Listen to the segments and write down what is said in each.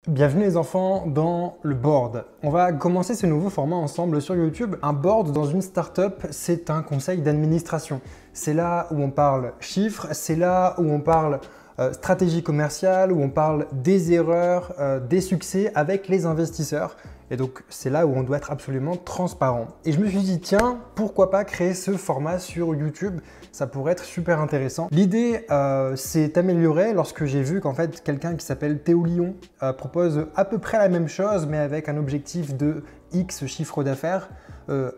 Bienvenue les enfants dans le board. On va commencer ce nouveau format ensemble sur YouTube. Un board dans une startup, c'est un conseil d'administration. C'est là où on parle chiffres, c'est là où on parle stratégie commerciale, où on parle des erreurs, des succès avec les investisseurs. Et donc, c'est là où on doit être absolument transparent. Et je me suis dit, tiens, pourquoi pas créer ce format sur YouTube? Ça pourrait être super intéressant. L'idée s'est améliorée lorsque j'ai vu qu'en fait, quelqu'un qui s'appelle Théo Lyon propose à peu près la même chose, mais avec un objectif de X chiffre d'affaires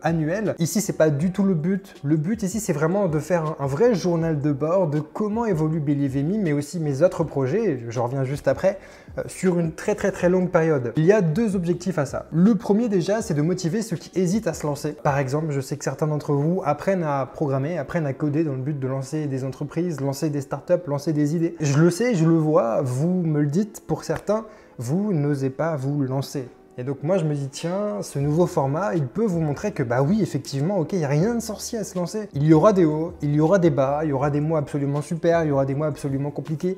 annuel. Ici, c'est pas du tout le but. Le but ici, c'est vraiment de faire un vrai journal de bord de comment évolue Believe in Me, mais aussi mes autres projets, j'en reviens juste après, sur une très longue période. Il y a deux objectifs à ça. Le premier déjà, c'est de motiver ceux qui hésitent à se lancer. Par exemple, je sais que certains d'entre vous apprennent à programmer, apprennent à coder dans le but de lancer des entreprises, lancer des startups, lancer des idées. Je le sais, je le vois, vous me le dites, pour certains, vous n'osez pas vous lancer. Et donc moi je me dis tiens, ce nouveau format, il peut vous montrer que bah oui, effectivement, ok, il n'y a rien de sorcier à se lancer. Il y aura des hauts, il y aura des bas, il y aura des mois absolument super, il y aura des mois absolument compliqués.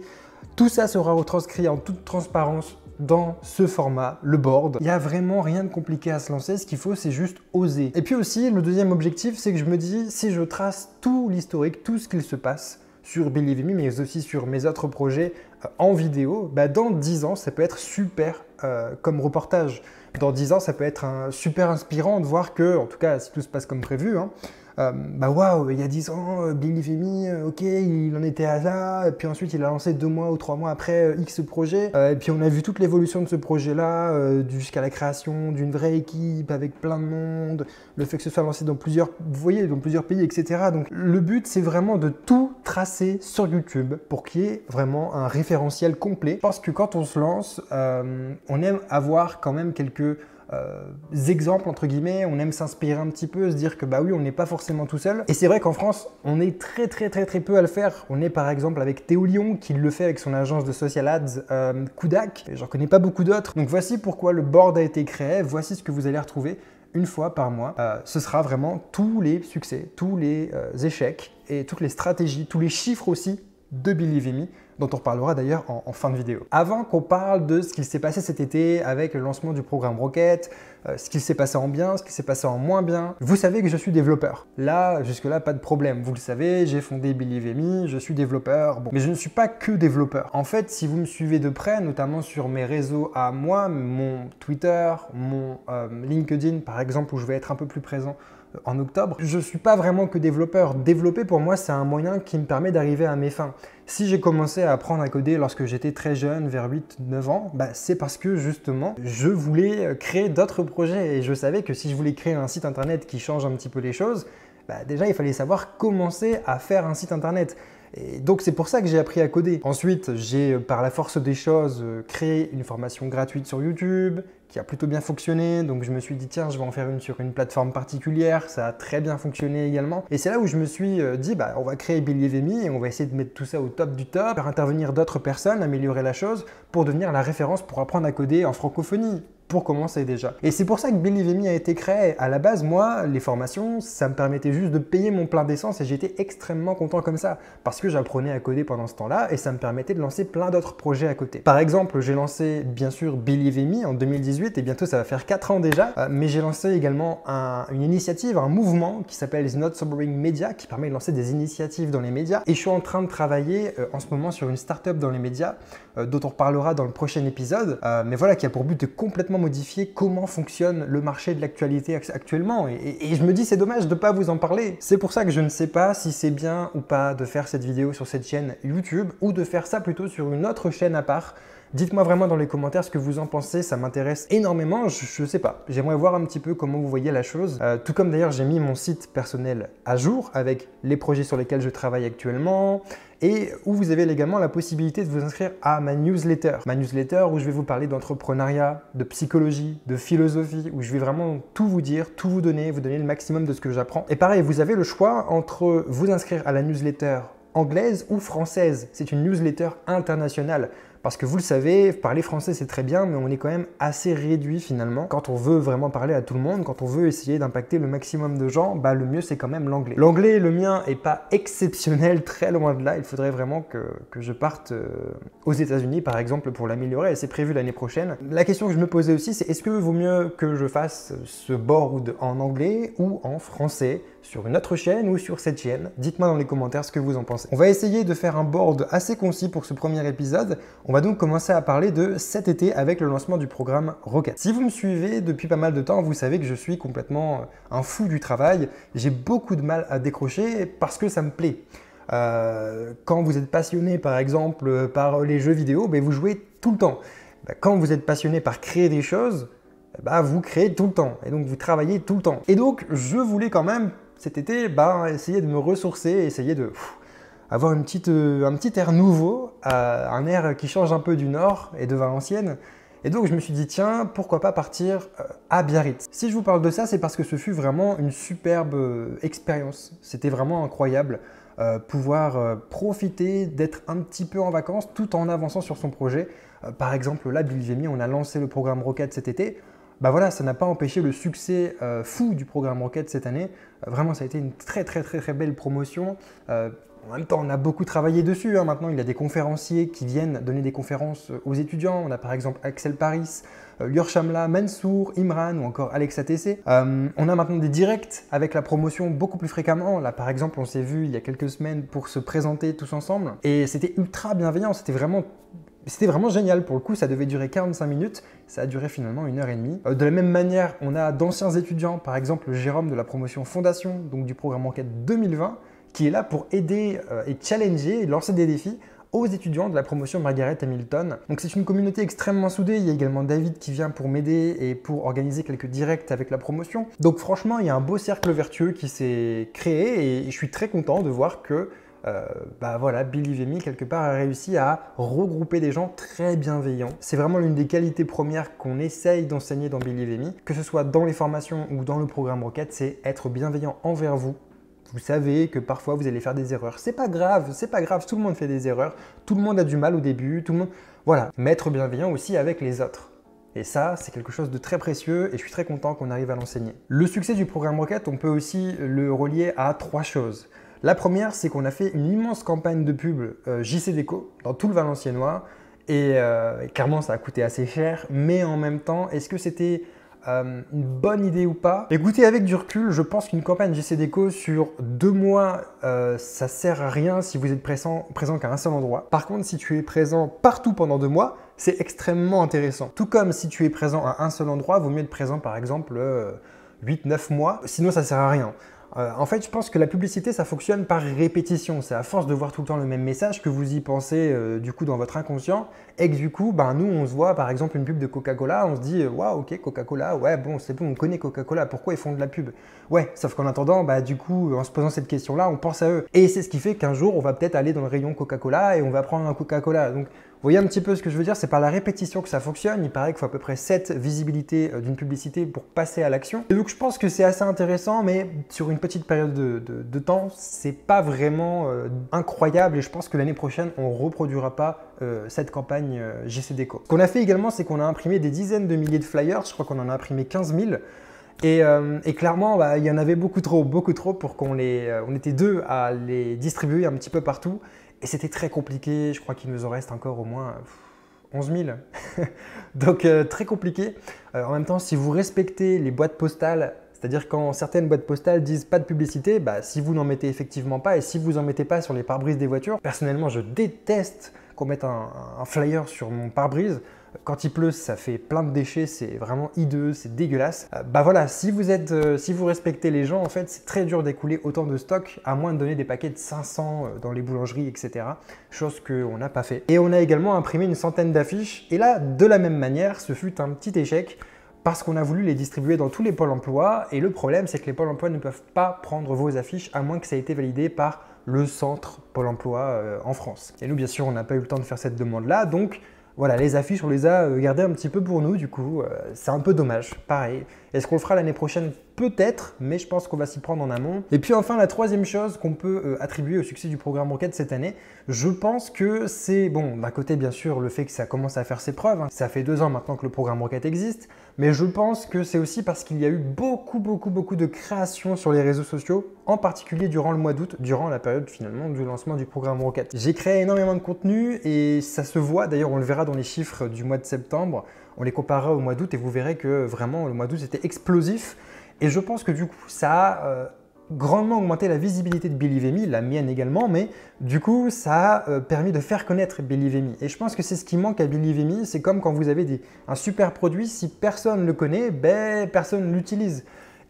Tout ça sera retranscrit en toute transparence dans ce format, le board. Il n'y a vraiment rien de compliqué à se lancer, ce qu'il faut c'est juste oser. Et puis aussi, le deuxième objectif, c'est que je me dis, si je trace tout l'historique, tout ce qu'il se passe sur Believe in Me, mais aussi sur mes autres projets en vidéo, bah dans 10 ans, ça peut être super comme reportage. Dans 10 ans, ça peut être super inspirant de voir que, en tout cas, si tout se passe comme prévu, bah waouh, il y a 10 ans, Believe in Me, ok, il en était à là, et puis ensuite il a lancé 2 mois ou 3 mois après X projet, et puis on a vu toute l'évolution de ce projet-là, jusqu'à la création d'une vraie équipe avec plein de monde, le fait que ce soit lancé dans plusieurs, vous voyez, dans plusieurs pays, etc. Donc le but c'est vraiment de tout tracer sur YouTube pour qu'il y ait vraiment un référentiel complet, parce que quand on se lance, on aime avoir quand même quelques exemples entre guillemets, on aime s'inspirer un petit peu, se dire que bah oui, on n'est pas forcément tout seul. Et c'est vrai qu'en France, on est très peu à le faire. On est par exemple avec Théo Lyon qui le fait avec son agence de social ads Kudak. J'en connais pas beaucoup d'autres. Donc voici pourquoi le board a été créé. Voici ce que vous allez retrouver une fois par mois. Ce sera vraiment tous les succès, tous les échecs et toutes les stratégies, tous les chiffres aussi de Believe in Me, dont on reparlera d'ailleurs en fin de vidéo. Avant qu'on parle de ce qu'il s'est passé cet été avec le lancement du programme Rocket, ce qu'il s'est passé en bien, ce qui s'est passé en moins bien, vous savez que je suis développeur. Là, jusque-là, pas de problème. Vous le savez, j'ai fondé Believe in Me, je suis développeur. Bon. Mais je ne suis pas que développeur. En fait, si vous me suivez de près, notamment sur mes réseaux à moi, mon Twitter, mon LinkedIn par exemple, où je vais être un peu plus présent en octobre, je ne suis pas vraiment que développeur. Développer pour moi, c'est un moyen qui me permet d'arriver à mes fins. Si j'ai commencé à apprendre à coder lorsque j'étais très jeune, vers 8-9 ans, bah c'est parce que justement, je voulais créer d'autres projets et je savais que si je voulais créer un site internet qui change un petit peu les choses, bah déjà il fallait savoir commencer à faire un site internet. Et donc c'est pour ça que j'ai appris à coder. Ensuite, j'ai par la force des choses créé une formation gratuite sur YouTube qui a plutôt bien fonctionné. Donc je me suis dit tiens, je vais en faire une sur une plateforme particulière. Ça a très bien fonctionné également. Et c'est là où je me suis dit bah on va créer Believe in Me et on va essayer de mettre tout ça au top du top, faire intervenir d'autres personnes, améliorer la chose pour devenir la référence pour apprendre à coder en francophonie. Pour commencer déjà. Et c'est pour ça que Believe in Me a été créé. À la base, moi, les formations, ça me permettait juste de payer mon plein d'essence et j'étais extrêmement content comme ça parce que j'apprenais à coder pendant ce temps-là et ça me permettait de lancer plein d'autres projets à côté. Par exemple, j'ai lancé bien sûr Believe in Me en 2018 et bientôt ça va faire 4 ans déjà, mais j'ai lancé également une initiative, un mouvement qui s'appelle The Not Sobering Media qui permet de lancer des initiatives dans les médias et je suis en train de travailler en ce moment sur une startup dans les médias dont on reparlera dans le prochain épisode, mais voilà, qui a pour but de complètement modifier comment fonctionne le marché de l'actualité actuellement. Et je me dis, c'est dommage de ne pas vous en parler. C'est pour ça que je ne sais pas si c'est bien ou pas de faire cette vidéo sur cette chaîne YouTube ou de faire ça plutôt sur une autre chaîne à part. Dites-moi vraiment dans les commentaires ce que vous en pensez, ça m'intéresse énormément, je sais pas. J'aimerais voir un petit peu comment vous voyez la chose. Tout comme d'ailleurs j'ai mis mon site personnel à jour avec les projets sur lesquels je travaille actuellement et où vous avez également la possibilité de vous inscrire à ma newsletter. Ma newsletter où je vais vous parler d'entrepreneuriat, de psychologie, de philosophie, où je vais vraiment tout vous dire, tout vous donner le maximum de ce que j'apprends. Et pareil, vous avez le choix entre vous inscrire à la newsletter anglaise ou française. C'est une newsletter internationale. Parce que vous le savez, parler français c'est très bien, mais on est quand même assez réduit finalement. Quand on veut vraiment parler à tout le monde, quand on veut essayer d'impacter le maximum de gens, bah le mieux c'est quand même l'anglais. L'anglais, le mien, est pas exceptionnel, très loin de là. Il faudrait vraiment que je parte aux États-Unis par exemple pour l'améliorer, et c'est prévu l'année prochaine. La question que je me posais aussi, c'est est-ce que vaut mieux que je fasse ce board en anglais ou en français sur une autre chaîne ou sur cette chaîne? Dites-moi dans les commentaires ce que vous en pensez. On va essayer de faire un board assez concis pour ce premier épisode. On va donc commencer à parler de cet été avec le lancement du programme Rocket. Si vous me suivez depuis pas mal de temps, vous savez que je suis complètement un fou du travail. J'ai beaucoup de mal à décrocher parce que ça me plaît. Quand vous êtes passionné par exemple par les jeux vidéo, vous jouez tout le temps. Quand vous êtes passionné par créer des choses, vous créez tout le temps et donc vous travaillez tout le temps. Et donc je voulais quand même cet été essayer de me ressourcer, essayer de avoir un petit air nouveau, un air qui change un peu du Nord et de Valenciennes. Et donc je me suis dit tiens, pourquoi pas partir à Biarritz. Si je vous parle de ça, c'est parce que ce fut vraiment une superbe expérience. C'était vraiment incroyable. Pouvoir profiter d'être un petit peu en vacances tout en avançant sur son projet. Par exemple, là, Billy, on a lancé le programme Rocket cet été. Voilà, ça n'a pas empêché le succès fou du programme Rocket cette année. Vraiment, ça a été une très belle promotion. En même temps, on a beaucoup travaillé dessus. Maintenant, il y a des conférenciers qui viennent donner des conférences aux étudiants. On a par exemple Axel Paris, Lior Shamla, Mansour, Imran ou encore Alex ATC. On a maintenant des directs avec la promotion beaucoup plus fréquemment. Là, par exemple, on s'est vu il y a quelques semaines pour se présenter tous ensemble. Et c'était ultra bienveillant. C'était vraiment génial. Pour le coup, ça devait durer 45 minutes. Ça a duré finalement 1h30. De la même manière, on a d'anciens étudiants, par exemple Jérôme de la promotion Fondation, donc du programme Enquête 2020, qui est là pour aider et challenger et lancer des défis aux étudiants de la promotion Margaret Hamilton. Donc c'est une communauté extrêmement soudée. Il y a également David qui vient pour m'aider et pour organiser quelques directs avec la promotion. Donc franchement, il y a un beau cercle vertueux qui s'est créé et je suis très content de voir que Billy Vemi, quelque part, a réussi à regrouper des gens très bienveillants. C'est vraiment l'une des qualités premières qu'on essaye d'enseigner dans Billy Vemi, que ce soit dans les formations ou dans le programme Rocket, c'est être bienveillant envers vous. Vous savez que parfois vous allez faire des erreurs. C'est pas grave, tout le monde fait des erreurs, tout le monde a du mal au début, tout le monde... Voilà, mais être bienveillant aussi avec les autres. Et ça, c'est quelque chose de très précieux et je suis très content qu'on arrive à l'enseigner. Le succès du programme Rocket, on peut aussi le relier à 3 choses. La première, c'est qu'on a fait une immense campagne de pub JC Déco dans tout le Valenciennois et clairement ça a coûté assez cher, mais en même temps, est-ce que c'était une bonne idée ou pas? Écoutez, avec du recul, je pense qu'une campagne JC Déco sur 2 mois, ça sert à rien si vous êtes présent qu'à un seul endroit. Par contre, si tu es présent partout pendant 2 mois, c'est extrêmement intéressant. Tout comme si tu es présent à un seul endroit, vaut mieux être présent par exemple 8-9 mois, sinon ça sert à rien. En fait, je pense que la publicité, ça fonctionne par répétition. C'est à force de voir tout le temps le même message que vous y pensez du coup dans votre inconscient et que du coup, nous, on se voit par exemple une pub de Coca-Cola, on se dit waouh, ok, Coca-Cola, ouais, bon, c'est bon, on connaît Coca-Cola, pourquoi ils font de la pub? Ouais, sauf qu'en attendant, du coup, en se posant cette question-là, on pense à eux. Et c'est ce qui fait qu'un jour, on va peut-être aller dans le rayon Coca-Cola et on va prendre un Coca-Cola. Donc, vous voyez un petit peu ce que je veux dire, c'est par la répétition que ça fonctionne. Il paraît qu'il faut à peu près 7 visibilités d'une publicité pour passer à l'action. Et donc je pense que c'est assez intéressant, mais sur une petite période de temps, c'est pas vraiment incroyable et je pense que l'année prochaine, on ne reproduira pas cette campagne JC Déco. Ce qu'on a fait également, c'est qu'on a imprimé des dizaines de milliers de flyers, je crois qu'on en a imprimé 15 000. Et clairement, il y en avait beaucoup trop pour qu'on on était 2 à les distribuer un petit peu partout. Et c'était très compliqué, je crois qu'il nous en reste encore au moins 11 000. Donc très compliqué. En même temps, si vous respectez les boîtes postales, c'est-à-dire quand certaines boîtes postales disent pas de publicité, si vous n'en mettez effectivement pas et si vous n'en mettez pas sur les pare-brises des voitures, personnellement je déteste qu'on mette un flyer sur mon pare-brise. Quand il pleut, ça fait plein de déchets, c'est vraiment hideux, c'est dégueulasse. Voilà, si vous respectez les gens, en fait, c'est très dur d'écouler autant de stock, à moins de donner des paquets de 500 dans les boulangeries, etc. Chose qu'on n'a pas fait. Et on a également imprimé une centaine d'affiches. Et là, de la même manière, ce fut un petit échec parce qu'on a voulu les distribuer dans tous les pôles emploi. Et le problème, c'est que les pôles emploi ne peuvent pas prendre vos affiches, à moins que ça ait été validé par le centre Pôle emploi en France. Et nous, bien sûr, on n'a pas eu le temps de faire cette demande-là, donc voilà, les affiches, on les a gardées un petit peu pour nous, du coup, c'est un peu dommage. Pareil, est-ce qu'on le fera l'année prochaine? peut-être, mais je pense qu'on va s'y prendre en amont. Et puis enfin, la troisième chose qu'on peut attribuer au succès du programme Rocket cette année, je pense que c'est, bon, d'un côté bien sûr le fait que ça commence à faire ses preuves, hein. Ça fait 2 ans maintenant que le programme Rocket existe, mais je pense que c'est aussi parce qu'il y a eu beaucoup de créations sur les réseaux sociaux, en particulier durant le mois d'août, durant la période finalement du lancement du programme Rocket. J'ai créé énormément de contenu et ça se voit, d'ailleurs on le verra dans les chiffres du mois de septembre, on les comparera au mois d'août et vous verrez que vraiment le mois d'août était explosif. Et je pense que du coup, ça a grandement augmenté la visibilité de Believe Me, la mienne également, mais du coup, ça a permis de faire connaître Believe Me. Et je pense que c'est ce qui manque à Believe Me, c'est comme quand vous avez un super produit, si personne ne le connaît, ben, personne ne l'utilise.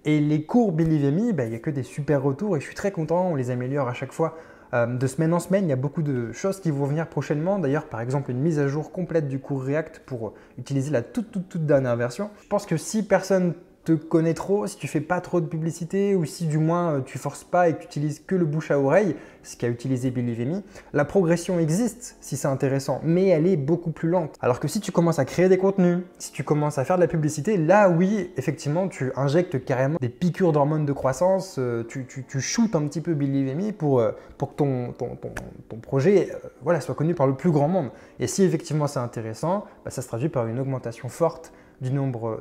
Et les cours Believe Me, ben, il n'y a que des super retours et je suis très content, on les améliore à chaque fois. De semaine en semaine, il y a beaucoup de choses qui vont venir prochainement. D'ailleurs, par exemple, une mise à jour complète du cours React pour utiliser la toute dernière version. Je pense que si personne te connaît trop, si tu fais pas trop de publicité ou si du moins tu forces pas et que tu utilises que le bouche à oreille, ce qu'a utilisé Believe Me, la progression existe si c'est intéressant, mais elle est beaucoup plus lente. Alors que si tu commences à créer des contenus, si tu commences à faire de la publicité, là oui, effectivement, tu injectes carrément des piqûres d'hormones de croissance, tu shootes un petit peu Believe Me pour que ton projet voilà, soit connu par le plus grand monde. Et si effectivement c'est intéressant, bah, ça se traduit par une augmentation forte du nombre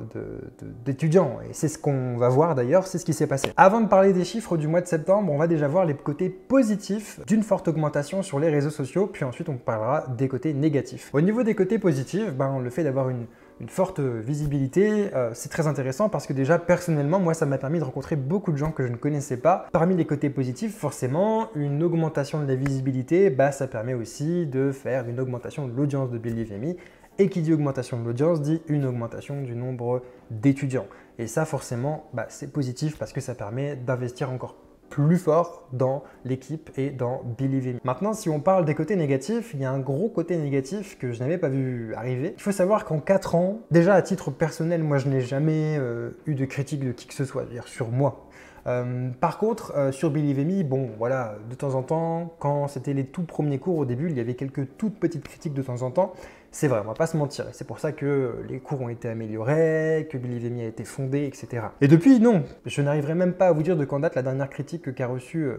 d'étudiants. Et c'est ce qu'on va voir d'ailleurs, c'est ce qui s'est passé. Avant de parler des chiffres du mois de septembre, on va déjà voir les côtés positifs d'une forte augmentation sur les réseaux sociaux, puis ensuite on parlera des côtés négatifs. Au niveau des côtés positifs, ben, le fait d'avoir une forte visibilité, c'est très intéressant parce que déjà personnellement, moi ça m'a permis de rencontrer beaucoup de gens que je ne connaissais pas. Parmi les côtés positifs, forcément, une augmentation de la visibilité, bah, ça permet aussi de faire une augmentation de l'audience de Believe Me. Et qui dit augmentation de l'audience dit une augmentation du nombre d'étudiants. Et ça forcément, bah, c'est positif parce que ça permet d'investir encore plus fort dans l'équipe et dans Believe Me. Maintenant, si on parle des côtés négatifs, il y a un gros côté négatif que je n'avais pas vu arriver. Il faut savoir qu'en 4 ans, déjà à titre personnel, moi je n'ai jamais eu de critique de qui que ce soit, c'est-à-dire sur moi. Par contre, sur Believe Me, bon voilà, de temps en temps, quand c'était les tout premiers cours au début, il y avait quelques toutes petites critiques de temps en temps. C'est vrai, on va pas se mentir. C'est pour ça que les cours ont été améliorés, que Believe Me a été fondé, etc. Et depuis, non, je n'arriverai même pas à vous dire de quand date la dernière critique qu'a reçue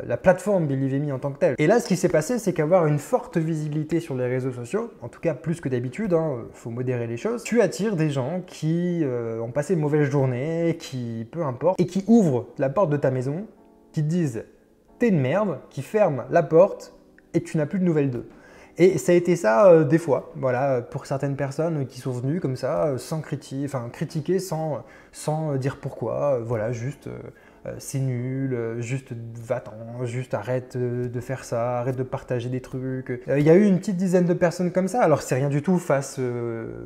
la plateforme Believe Me en tant que telle. Et là, ce qui s'est passé, c'est qu'avoir une forte visibilité sur les réseaux sociaux, en tout cas plus que d'habitude, faut modérer les choses, tu attires des gens qui ont passé une mauvaise journée, qui, peu importe, et qui ouvrent la porte de ta maison, qui te disent « t'es une merde », qui ferment la porte et tu n'as plus de nouvelles d'eux. Et ça a été ça des fois, voilà, pour certaines personnes qui sont venues comme ça, sans critiquer, sans dire pourquoi, voilà, juste c'est nul, juste va-t'en, juste arrête de faire ça, arrête de partager des trucs. Il y a eu une petite dizaine de personnes comme ça, alors c'est rien du tout face,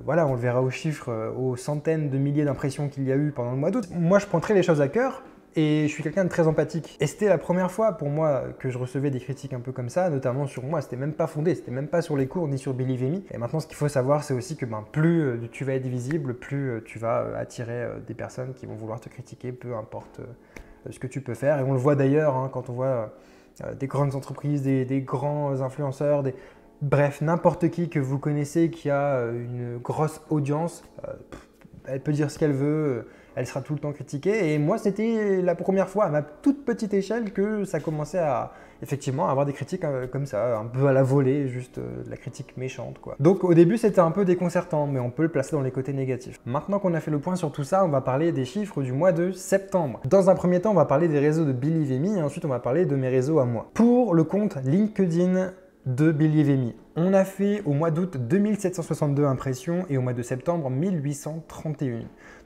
voilà, on le verra aux chiffres, aux centaines de milliers d'impressions qu'il y a eu pendant le mois d'août. Moi, je prends très les choses à cœur. Et je suis quelqu'un de très empathique. Et c'était la première fois pour moi que je recevais des critiques un peu comme ça, notamment sur moi. C'était même pas fondé, c'était même pas sur les cours ni sur Believe Me. Et maintenant, ce qu'il faut savoir, c'est aussi que plus tu vas être visible, plus tu vas attirer des personnes qui vont vouloir te critiquer, peu importe ce que tu peux faire. Et on le voit d'ailleurs quand on voit des grandes entreprises, des grands influenceurs, bref, n'importe qui que vous connaissez qui a une grosse audience, elle peut dire ce qu'elle veut. Elle sera tout le temps critiquée. Et moi, c'était la première fois à ma toute petite échelle que ça commençait à effectivement avoir des critiques comme ça, un peu à la volée, juste de la critique méchante, quoi. Donc au début, c'était un peu déconcertant, mais on peut le placer dans les côtés négatifs. Maintenant qu'on a fait le point sur tout ça, on va parler des chiffres du mois de septembre. Dans un premier temps, on va parler des réseaux de Believe Me et ensuite on va parler de mes réseaux à moi. Pour le compte LinkedIn de Believe Me, on a fait au mois d'août 2762 impressions et au mois de septembre 1831.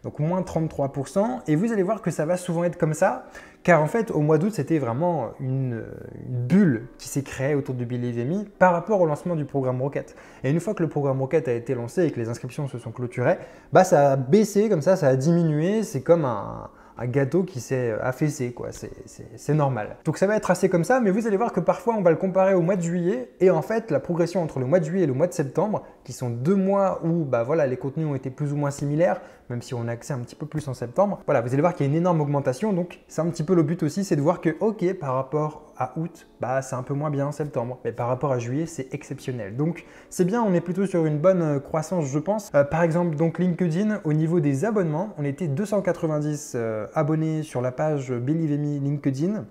Donc moins 33%. Et vous allez voir que ça va souvent être comme ça, car en fait au mois d'août c'était vraiment une bulle qui s'est créée autour de Believe Me par rapport au lancement du programme Rocket. Et une fois que le programme Rocket a été lancé et que les inscriptions se sont clôturées, bah ça a baissé comme ça a diminué. C'est comme un gâteau qui s'est affaissé, quoi. C'est normal. Donc ça va être assez comme ça, mais vous allez voir que parfois on va le comparer au mois de juillet et en fait la progression entre le mois de juillet et le mois de septembre, qui sont 2 mois où bah, voilà, les contenus ont été plus ou moins similaires, même si on a accès un petit peu plus en septembre. Voilà, vous allez voir qu'il y a une énorme augmentation, donc c'est un petit peu le but aussi, c'est de voir que ok, par rapport à août, bah, c'est un peu moins bien en septembre. Mais par rapport à juillet, c'est exceptionnel. Donc c'est bien, on est plutôt sur une bonne croissance, je pense. Par exemple, donc LinkedIn, au niveau des abonnements, on était 290 abonnés sur la page Believe Me LinkedIn.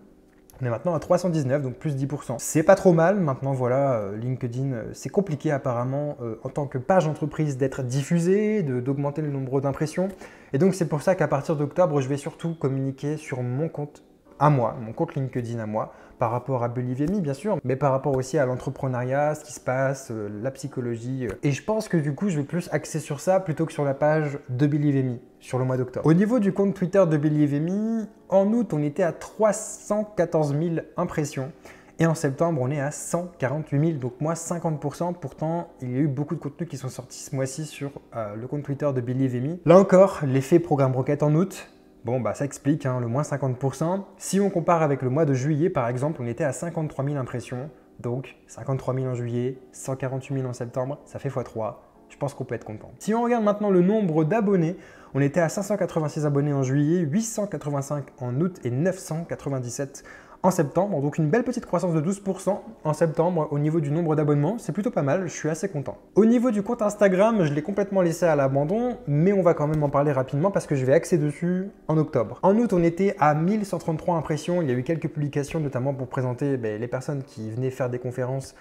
On est maintenant à 319, donc plus 10%. C'est pas trop mal. Maintenant, voilà, LinkedIn, c'est compliqué apparemment en tant que page entreprise d'être diffusée, d'augmenter le nombre d'impressions. Et donc, c'est pour ça qu'à partir d'octobre, je vais surtout communiquer sur mon compte à moi, mon compte LinkedIn à moi, par rapport à Believe Me, bien sûr, mais par rapport aussi à l'entrepreneuriat, ce qui se passe, la psychologie. Et je pense que du coup, je vais plus axer sur ça plutôt que sur la page de Believe Me sur le mois d'octobre. Au niveau du compte Twitter de Believe Me, en août, on était à 314 000 impressions. Et en septembre, on est à 148 000, donc moins 50%. Pourtant, il y a eu beaucoup de contenus qui sont sortis ce mois-ci sur le compte Twitter de Believe Me. Là encore, l'effet Programme Rocket en août. Bon, bah ça explique le moins 50%. Si on compare avec le mois de juillet, par exemple, on était à 53 000 impressions. Donc 53 000 en juillet, 148 000 en septembre, ça fait x3. Je pense qu'on peut être content. Si on regarde maintenant le nombre d'abonnés, on était à 586 abonnés en juillet, 885 en août et 997 en septembre. Donc une belle petite croissance de 12% en septembre au niveau du nombre d'abonnements. C'est plutôt pas mal, je suis assez content. Au niveau du compte Instagram, je l'ai complètement laissé à l'abandon, mais on va quand même en parler rapidement parce que je vais axer dessus en octobre. En août, on était à 1133 impressions. Il y a eu quelques publications, notamment pour présenter les personnes qui venaient faire des conférences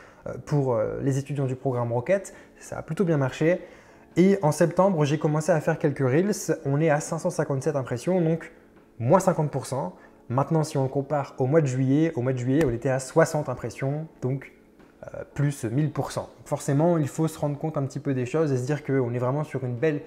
pour les étudiants du programme Rocket. Ça a plutôt bien marché. Et en septembre, j'ai commencé à faire quelques Reels. On est à 557 impressions, donc moins 50%. Maintenant, si on le compare au mois de juillet, on était à 60 impressions, donc plus 1000%. Donc forcément, il faut se rendre compte un petit peu des choses et se dire qu'on est vraiment sur une belle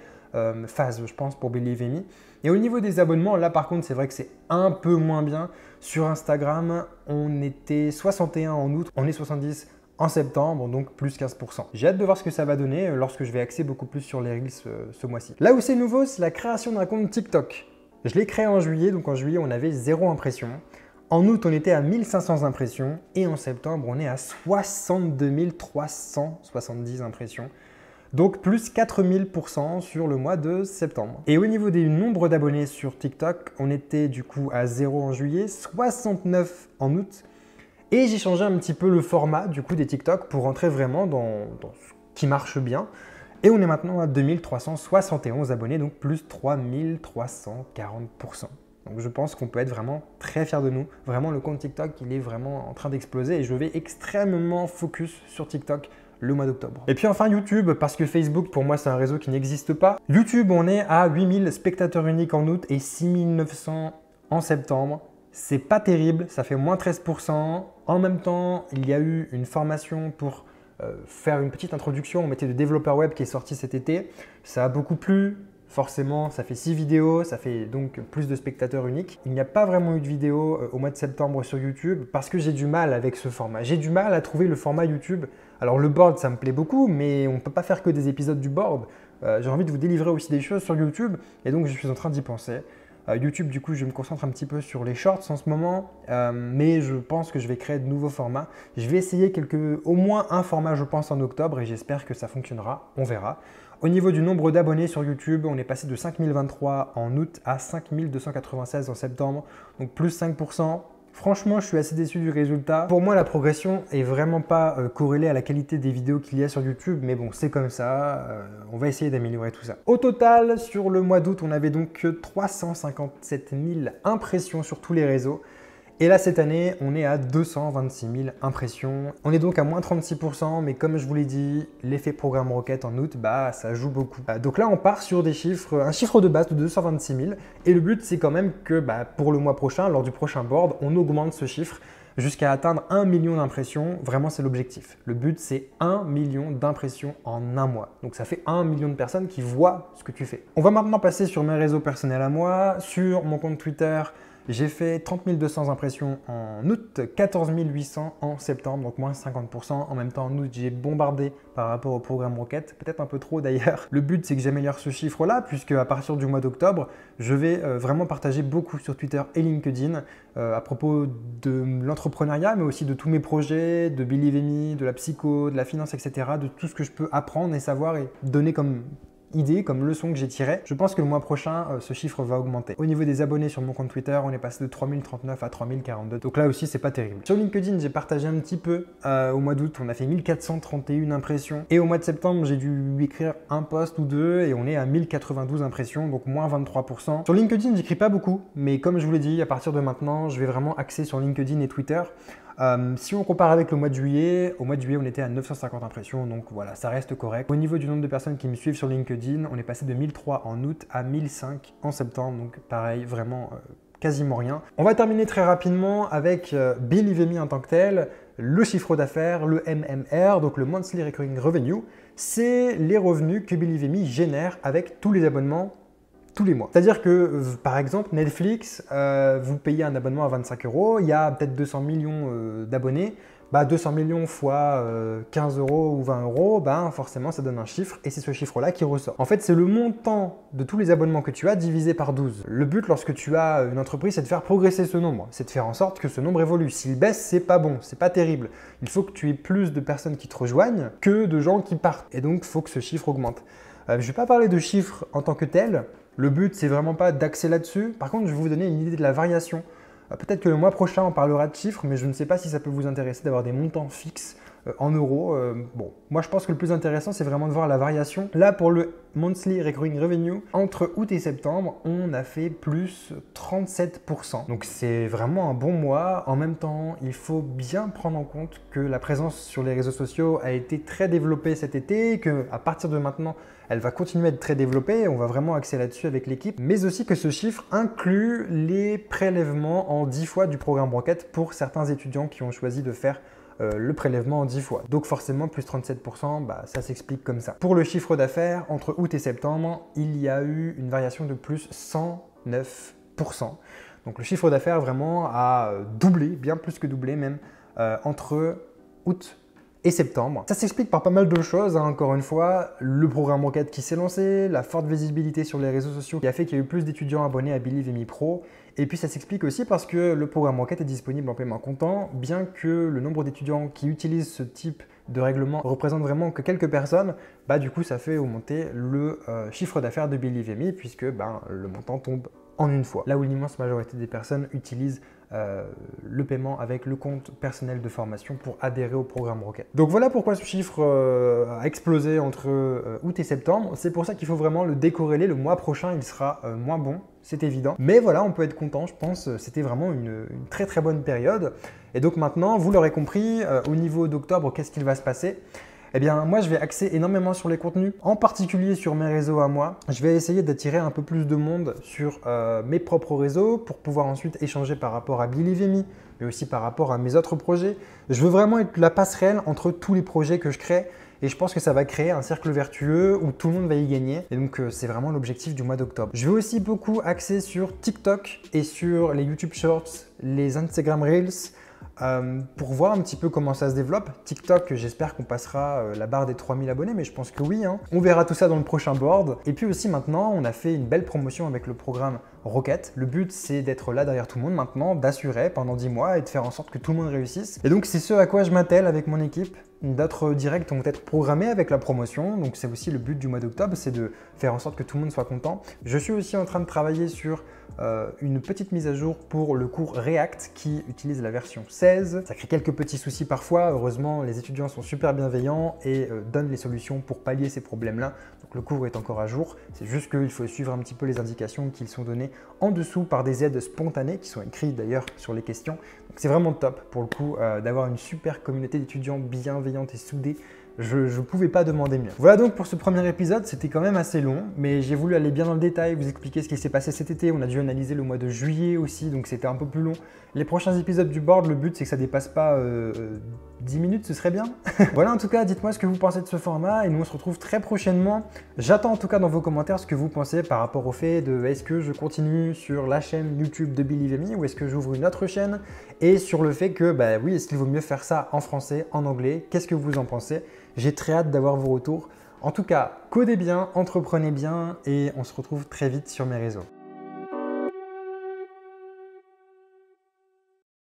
phase, je pense, pour Believe Me. Et au niveau des abonnements, là par contre, c'est vrai que c'est un peu moins bien. Sur Instagram, on était 61 en août, on est 70 en septembre, donc plus 15%. J'ai hâte de voir ce que ça va donner lorsque je vais axer beaucoup plus sur les Reels ce mois-ci. Là où c'est nouveau, c'est la création d'un compte TikTok. Je l'ai créé en juillet, donc en juillet, on avait 0 impression. En août, on était à 1500 impressions et en septembre, on est à 62 370 impressions. Donc plus 4000% sur le mois de septembre. Et au niveau des nombres d'abonnés sur TikTok, on était du coup à 0 en juillet, 69 en août. Et j'ai changé un petit peu le format du coup des TikTok pour rentrer vraiment dans ce qui marche bien. Et on est maintenant à 2371 abonnés, donc plus 3340%. Donc je pense qu'on peut être vraiment très fier de nous. Vraiment, le compte TikTok, il est vraiment en train d'exploser et je vais extrêmement focus sur TikTok le mois d'octobre. Et puis enfin YouTube, parce que Facebook, pour moi, c'est un réseau qui n'existe pas. YouTube, on est à 8000 spectateurs uniques en août et 6900 en septembre. C'est pas terrible, ça fait moins 13%. En même temps, il y a eu une formation pour faire une petite introduction au métier de développeur web qui est sorti cet été. Ça a beaucoup plu. Forcément, ça fait 6 vidéos, ça fait donc plus de spectateurs uniques. Il n'y a pas vraiment eu de vidéo au mois de septembre sur YouTube parce que j'ai du mal avec ce format. J'ai du mal à trouver le format YouTube. Alors le board, ça me plaît beaucoup, mais on ne peut pas faire que des épisodes du board. J'ai envie de vous délivrer aussi des choses sur YouTube et donc je suis en train d'y penser. YouTube, du coup, je me concentre un petit peu sur les shorts en ce moment, mais je pense que je vais créer de nouveaux formats. Je vais essayer au moins un format, je pense, en octobre et j'espère que ça fonctionnera. On verra. Au niveau du nombre d'abonnés sur YouTube, on est passé de 5023 en août à 5296 en septembre, donc plus 5%. Franchement, je suis assez déçu du résultat. Pour moi, la progression est vraiment pas corrélée à la qualité des vidéos qu'il y a sur YouTube, mais bon, c'est comme ça. On va essayer d'améliorer tout ça. Au total, sur le mois d'août, on avait donc 357 000 impressions sur tous les réseaux. Et là, cette année, on est à 226 000 impressions. On est donc à moins 36%, mais comme je vous l'ai dit, l'effet Programme Rocket en août, bah, ça joue beaucoup. Donc là, on part sur des chiffres, un chiffre de base de 226 000. Et le but, c'est quand même que pour le mois prochain, lors du prochain board, on augmente ce chiffre jusqu'à atteindre 1 million d'impressions. Vraiment, c'est l'objectif. Le but, c'est 1 million d'impressions en un mois. Donc, ça fait 1 million de personnes qui voient ce que tu fais. On va maintenant passer sur mes réseaux personnels à moi, sur mon compte Twitter. J'ai fait 30 200 impressions en août, 14 800 en septembre, donc moins 50%. En même temps, en août, j'ai bombardé par rapport au programme Rocket, peut-être un peu trop d'ailleurs. Le but, c'est que j'améliore ce chiffre-là, puisque à partir du mois d'octobre, je vais vraiment partager beaucoup sur Twitter et LinkedIn à propos de l'entrepreneuriat, mais aussi de tous mes projets, de Believe Me, de la psycho, de la finance, etc., de tout ce que je peux apprendre et savoir et donner comme idée, comme leçon que j'ai tirée. Je pense que le mois prochain, ce chiffre va augmenter. Au niveau des abonnés sur mon compte Twitter, on est passé de 3039 à 3042. Donc là aussi, c'est pas terrible. Sur LinkedIn, j'ai partagé un petit peu. Au mois d'août, on a fait 1431 impressions. Et au mois de septembre, j'ai dû écrire un post ou deux et on est à 1092 impressions, donc moins 23%. Sur LinkedIn, j'écris pas beaucoup, mais comme je vous l'ai dit, à partir de maintenant, je vais vraiment axer sur LinkedIn et Twitter. Si on compare avec le mois de juillet, au mois de juillet on était à 950 impressions, donc voilà, ça reste correct. Au niveau du nombre de personnes qui me suivent sur LinkedIn, on est passé de 1003 en août à 1005 en septembre, donc pareil, vraiment quasiment rien. On va terminer très rapidement avec Believe Me en tant que tel, le chiffre d'affaires, le MMR, donc le Monthly Recurring Revenue, c'est les revenus que Believe Me génère avec tous les abonnements tous les mois. C'est-à-dire que, par exemple, Netflix, vous payez un abonnement à 25 €, il y a peut-être 200 millions d'abonnés, 200 millions fois 15 € ou 20 €, forcément ça donne un chiffre et c'est ce chiffre-là qui ressort. En fait, c'est le montant de tous les abonnements que tu as divisé par 12. Le but lorsque tu as une entreprise, c'est de faire progresser ce nombre, c'est de faire en sorte que ce nombre évolue. S'il baisse, c'est pas bon, c'est pas terrible. Il faut que tu aies plus de personnes qui te rejoignent que de gens qui partent. Et donc, il faut que ce chiffre augmente. Je ne vais pas parler de chiffres en tant que tel. Le but, c'est vraiment pas d'axer là-dessus. Par contre, je vais vous donner une idée de la variation. Peut-être que le mois prochain, on parlera de chiffres, mais je ne sais pas si ça peut vous intéresser d'avoir des montants fixes en euros. Bon, moi, je pense que le plus intéressant, c'est vraiment de voir la variation. Là, pour le Monthly Recurring Revenue, entre août et septembre, on a fait plus 37%. Donc, c'est vraiment un bon mois. En même temps, il faut bien prendre en compte que la présence sur les réseaux sociaux a été très développée cet été, qu'à partir de maintenant, elle va continuer à être très développée, on va vraiment axer là-dessus avec l'équipe, mais aussi que ce chiffre inclut les prélèvements en 10 fois du programme Rocket pour certains étudiants qui ont choisi de faire le prélèvement en 10 fois. Donc forcément, plus 37%, ça s'explique comme ça. Pour le chiffre d'affaires, entre août et septembre, il y a eu une variation de plus 109%. Donc le chiffre d'affaires vraiment a doublé, bien plus que doublé même, entre août et septembre. Ça s'explique par pas mal de choses, encore une fois, le programme Rocket qui s'est lancé, la forte visibilité sur les réseaux sociaux qui a fait qu'il y a eu plus d'étudiants abonnés à Believe Me Pro, et puis ça s'explique aussi parce que le programme Rocket est disponible en paiement comptant, bien que le nombre d'étudiants qui utilisent ce type de règlement représente vraiment que quelques personnes, du coup ça fait augmenter le chiffre d'affaires de Believe Me puisque le montant tombe en une fois. Là où l'immense majorité des personnes utilisent le paiement avec le compte personnel de formation pour adhérer au programme Rocket. Donc voilà pourquoi ce chiffre a explosé entre août et septembre. C'est pour ça qu'il faut vraiment le décorréler. Le mois prochain, il sera moins bon, c'est évident. Mais voilà, on peut être content, je pense. C'était vraiment une très très bonne période. Et donc maintenant, vous l'aurez compris, au niveau d'octobre, qu'est-ce qu'il va se passer ? Eh bien, moi, je vais axer énormément sur les contenus, en particulier sur mes réseaux à moi. Je vais essayer d'attirer un peu plus de monde sur mes propres réseaux pour pouvoir ensuite échanger par rapport à Believe Me, mais aussi par rapport à mes autres projets. Je veux vraiment être la passerelle entre tous les projets que je crée et je pense que ça va créer un cercle vertueux où tout le monde va y gagner. Et donc, c'est vraiment l'objectif du mois d'octobre. Je vais aussi beaucoup axer sur TikTok et sur les YouTube Shorts, les Instagram Reels, pour voir un petit peu comment ça se développe. TikTok, j'espère qu'on passera la barre des 3000 abonnés, mais je pense que oui. On verra tout ça dans le prochain board. Et puis aussi maintenant, on a fait une belle promotion avec le programme Rocket. Le but, c'est d'être là derrière tout le monde maintenant, d'assurer pendant 10 mois et de faire en sorte que tout le monde réussisse. Et donc, c'est ce à quoi je m'attelle avec mon équipe. D'autres directs vont être programmés avec la promotion, donc c'est aussi le but du mois d'octobre, c'est de faire en sorte que tout le monde soit content. Je suis aussi en train de travailler sur une petite mise à jour pour le cours React qui utilise la version 16. Ça crée quelques petits soucis parfois, heureusement les étudiants sont super bienveillants et donnent les solutions pour pallier ces problèmes-là. Donc le cours est encore à jour, c'est juste qu'il faut suivre un petit peu les indications qui sont données en dessous par des aides spontanées qui sont écrites d'ailleurs sur les questions. Donc c'est vraiment top pour le coup d'avoir une super communauté d'étudiants bienveillante et soudée. Je ne pouvais pas demander mieux. Voilà donc pour ce premier épisode, c'était quand même assez long, mais j'ai voulu aller bien dans le détail, vous expliquer ce qui s'est passé cet été. On a dû analyser le mois de juillet aussi, donc c'était un peu plus long. Les prochains épisodes du board, le but c'est que ça dépasse pas 10 minutes, ce serait bien. Voilà en tout cas, dites-moi ce que vous pensez de ce format et nous on se retrouve très prochainement. J'attends en tout cas dans vos commentaires ce que vous pensez par rapport au fait de est-ce que je continue sur la chaîne YouTube de Believe Me ou est-ce que j'ouvre une autre chaîne, et sur le fait que oui, est-ce qu'il vaut mieux faire ça en français, en anglais, qu'est-ce que vous en pensez? J'ai très hâte d'avoir vos retours. En tout cas, codez bien, entreprenez bien et on se retrouve très vite sur mes réseaux.